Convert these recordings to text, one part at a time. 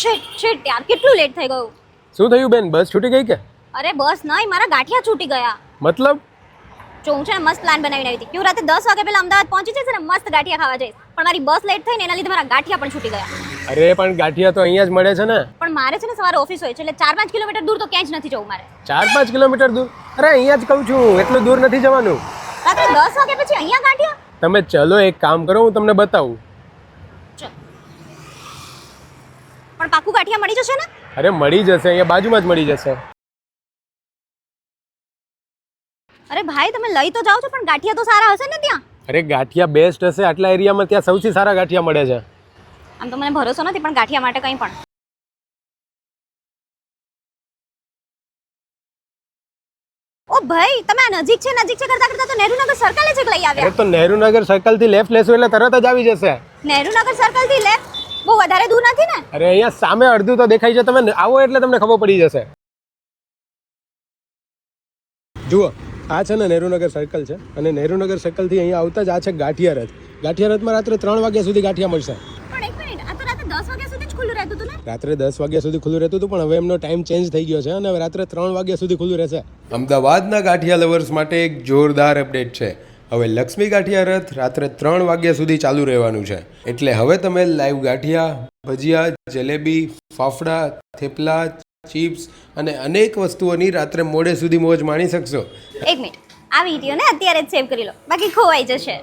Shit યાર, કેટલું late થઈ ગયું. શું થયું બેન, બસ છૂટી ગઈ કે? અરે બસ નહીં, મારા ગાંઠિયા છૂટી ગયા. મતલબ? જો હું છે ને મસ્ત પ્લાન બનાવીને આવી હતી કે હું રાતે 10 વાગે પહેલા અમદાવાદ પહોંચી જઈશ ને મસ્ત ગાંઠિયા ખાવા જઈશ, પણ મારી બસ લેટ થઈ ને એના લીધે મારા ગાંઠિયા પણ છૂટી ગયા. અરે પણ ગાંઠિયા તો અહીંયા જ મળે છે ને. પણ મારે છે ને સવારે ઓફિસ હોય છે એટલે 4-5 કિલોમીટર દૂર તો ક્યાંય જ નથી જવું મારે. 4-5 કિલોમીટર દૂર? અરે અહીંયા જ કહું છું, એટલું દૂર નથી જવાનું. રાત્રે 10 વાગે પછી અહીંયા ગાંઠિયા? તમે ચલો એક કામ કરો, હું તમને બતાવું. ચલ. પણ પાકું ગાંઠિયા મળી જશે ને? અરે મળી જશે, અહીંયા બાજુમાં જ મળી જશે. અરે ભાઈ તમે લઈ તો જાઓ છો પણ ગાંઠિયા તો સારા હશે ને ત્યાં? અરે ગાંઠિયા બેસ્ટ હશે, આટલા એરિયામાં ત્યાં સૌથી સારા ગાંઠિયા મળે છે. આમ તો મને ભરોસો નથી પણ ગાંઠિયા માટે કંઈ પણ. ઓ ભાઈ તમે આ નજીક છે કરતા કરતા તો નહેરુનગર સર્કલ જ લઈ આવ્યા. અરે તો નહેરુનગર સર્કલ થી લેફ્ટ લેશો એટલે તરત જ આવી જશે. નહેરુનગર સર્કલ થી લેફ્ટ? બહુ વધારે દૂર નથી ને? અરે અહીંયા સામે અડધું તો દેખાય છે, તમે આવો એટલે તમને ખબર પડી જશે. જુઓ આ છે ને નહેરુનગર સર્કલ છે, અને નહેરુનગર સર્કલ થી અહીંયા આવતા જ આ છે ગાંઠિયા રથ. ગાંઠિયા રથમાં રાત્રે 3 વાગ્યા સુધી ગાંઠિયા મળશે. પણ એક મિનિટ, આ તો રાત્રે 10 વાગ્યા સુધી જ ખુલ્લું રહેતું હતું ને? રાત્રે 10 વાગ્યા સુધી ખુલ્લું રહેતું હતું, પણ હવે એમનો ટાઈમ ચેન્જ થઈ ગયો છે અને હવે રાત્રે 3 વાગ્યા સુધી ખુલ્લું રહેશે. અમદાવાદના ગાંઠિયા લવર્સ માટે એક જોરદાર અપડેટ છે. હવે લક્ષ્મી ગાંઠિયા રથ રાત્રે 3 વાગ્યા સુધી ચાલુ રહેવાનું છે. એટલે હવે તમે લાઈવ ગાંઠિયા, ભજીયા, જલેબી, ફાફડા, થેપલા, ચિપ્સ અને અનેક વસ્તુઓની રાત્રે મોડે સુધી મોજ માણી શકશો. એક મિનિટ, આ વિડીયોને અત્યારે જ સેવ કરી લો, બાકી ખોવાઈ જશે.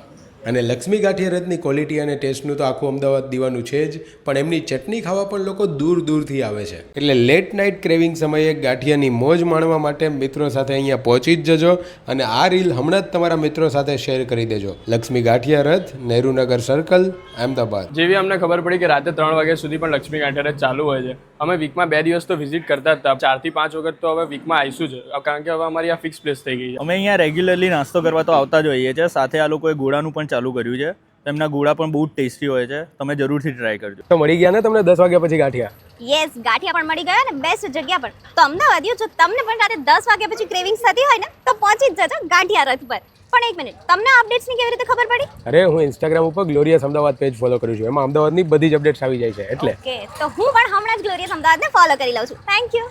અને લક્ષ્મી ગાંઠિયા રથની ક્વોલિટી અને ટેસ્ટનું તો આખું અમદાવાદ દીવાનું છે જ, પણ એમની ચટણી ખાવા પણ લોકો દૂર દૂરથી આવે છે. એટલે લેટ નાઇટ ક્રેવિંગ સમયે ગાંઠિયાની મોજ માણવા માટે મિત્રો સાથે અહીંયા પહોંચી જ જજો, અને આ રીલ હમણાં જ તમારા મિત્રો સાથે શેર કરી દેજો. લક્ષ્મી ગાંઠિયા રથ, નહેરુનગર સર્કલ, અમદાવાદ. જેવી અમને ખબર પડી કે રાતે 3 વાગ્યા સુધી પણ લક્ષ્મી ગાંઠિયા રથ ચાલુ હોય છે, અમે વીકમાં 2 દિવસ તો વિઝિટ કરતા જ હતા. 4 થી 5 વખત તો હવે વીકમાં આવીશું જ, કારણ કે હવે અમારી આ ફિક્સ પ્લેસ થઈ ગઈ છે. અમે અહીંયા રેગ્યુલરલી નાસ્તો કરવા તો આવતા જ હોઈએ છીએ. સાથે આ લોકોએ ગોળાનું પણ ચાલુ કર્યું છે. તેમના ગોળા પણ બહુ ટેસ્ટી હોય છે, તમે જરૂરથી ટ્રાય કરજો. તો મળી ગયા ને તમને 10 વાગ્યા પછી ગાંઠિયા? યસ, ગાંઠિયા પણ મળી ગયા ને બેસ્ટ જગ્યા પર. તો અમદાવાદીઓ, જો તમને પણ રાતે 10 વાગ્યા પછી ક્રેવિંગ્સ થતી હોય ને તો પહોંચી જ જજો ગાંઠિયા રથ પર. પણ એક મિનિટ, તમને અપડેટ્સની કેવી રીતે ખબર પડી? અરે હું ઇન્સ્ટાગ્રામ ઉપર ગ્લોરિયસ અમદાવાદ પેજ ફોલો કરું છું, એમાં અમદાવાદની બધી જ અપડેટ્સ આવી જાય છે એટલે. ઓકે, તો હું પણ હમણાં જ ગ્લોરિયસ અમદાવાદને ફોલો કરી લઉં છું. Thank you.